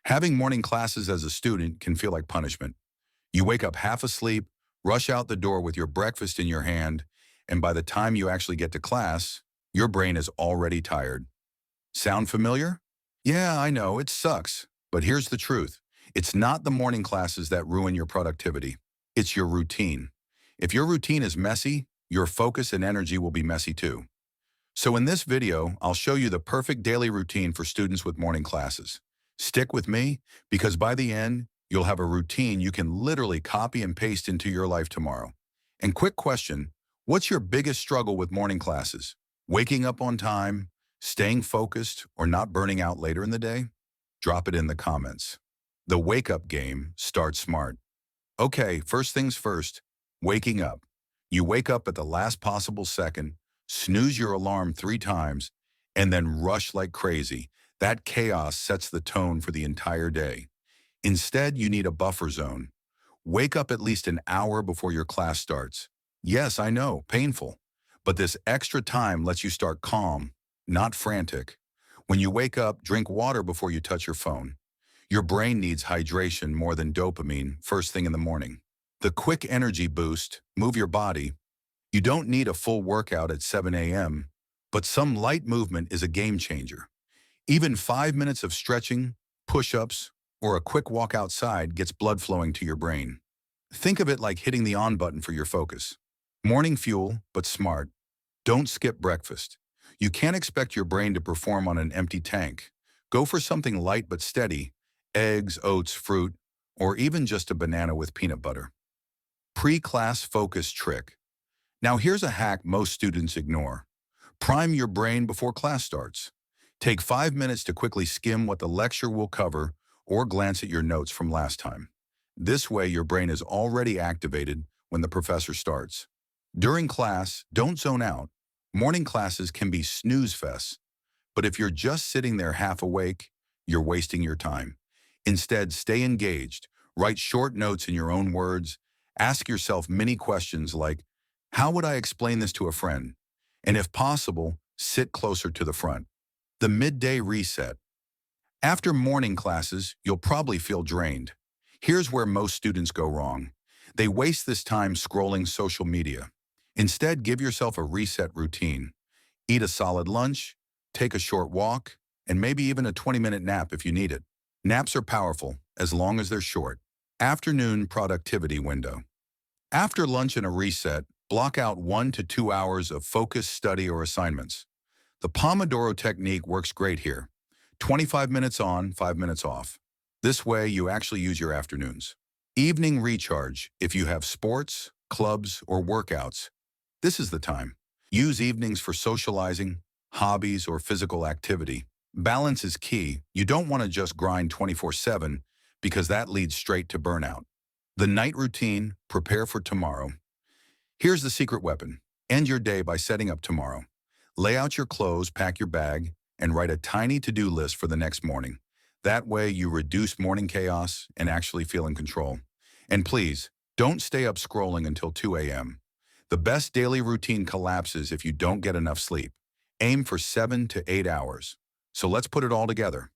Having morning classes as a student can feel like punishment. You wake up half asleep, rush out the door with your breakfast in your hand, and by the time you actually get to class, your brain is already tired. Sound familiar? Yeah, I know, it sucks. But here's the truth. It's not the morning classes that ruin your productivity. It's your routine. If your routine is messy, your focus and energy will be messy too. So in this video, I'll show you the perfect daily routine for students with morning classes. Stick with me, because by the end, you'll have a routine you can literally copy and paste into your life tomorrow. And quick question, what's your biggest struggle with morning classes? Waking up on time, staying focused, or not burning out later in the day? Drop it in the comments. The wake-up game starts smart. Okay, first things first, waking up. You wake up at the last possible second, snooze your alarm 3 times, and then rush like crazy. That chaos sets the tone for the entire day. Instead, you need a buffer zone. Wake up at least an hour before your class starts. Yes, I know, painful. But this extra time lets you start calm, not frantic. When you wake up, drink water before you touch your phone. Your brain needs hydration more than dopamine first thing in the morning. The quick energy boost, move your body. You don't need a full workout at 7 a.m., but some light movement is a game changer. Even 5 minutes of stretching, push-ups, or a quick walk outside gets blood flowing to your brain. Think of it like hitting the on button for your focus. Morning fuel, but smart. Don't skip breakfast. You can't expect your brain to perform on an empty tank. Go for something light but steady, eggs, oats, fruit, or even just a banana with peanut butter. Pre-class focus trick. Now here's a hack most students ignore. Prime your brain before class starts. Take 5 minutes to quickly skim what the lecture will cover or glance at your notes from last time. This way, your brain is already activated when the professor starts. During class, don't zone out. Morning classes can be snooze fests, but if you're just sitting there half awake, you're wasting your time. Instead, stay engaged. Write short notes in your own words. Ask yourself many questions like, how would I explain this to a friend? And if possible, sit closer to the front. The midday reset. After morning classes, you'll probably feel drained. Here's where most students go wrong. They waste this time scrolling social media. Instead, give yourself a reset routine. Eat a solid lunch, take a short walk, and maybe even a 20-minute nap if you need it. Naps are powerful, as long as they're short. Afternoon productivity window. After lunch and a reset, block out 1 to 2 hours of focused study or assignments. The Pomodoro technique works great here. 25 minutes on, 5 minutes off. This way, you actually use your afternoons. Evening recharge. If you have sports, clubs, or workouts, this is the time. Use evenings for socializing, hobbies, or physical activity. Balance is key. You don't want to just grind 24/7 because that leads straight to burnout. The night routine, prepare for tomorrow. Here's the secret weapon. End your day by setting up tomorrow. Lay out your clothes, pack your bag, and write a tiny to-do list for the next morning. That way, you reduce morning chaos and actually feel in control. And please, don't stay up scrolling until 2 a.m. The best daily routine collapses if you don't get enough sleep. Aim for 7 to 8 hours. So let's put it all together.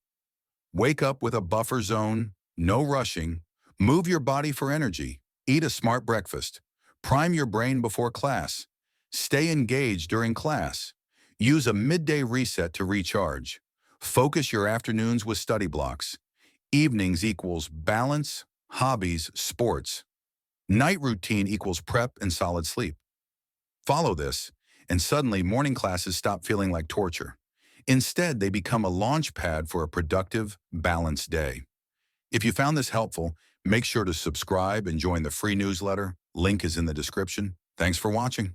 Wake up with a buffer zone, no rushing, move your body for energy, eat a smart breakfast, prime your brain before class, stay engaged during class, use a midday reset to recharge, focus your afternoons with study blocks, evenings equals balance, hobbies, sports, night routine equals prep and solid sleep. Follow this, and suddenly morning classes stop feeling like torture. Instead, they become a launch pad for a productive, balanced day. If you found this helpful, make sure to subscribe and join the free newsletter. Link is in the description. Thanks for watching.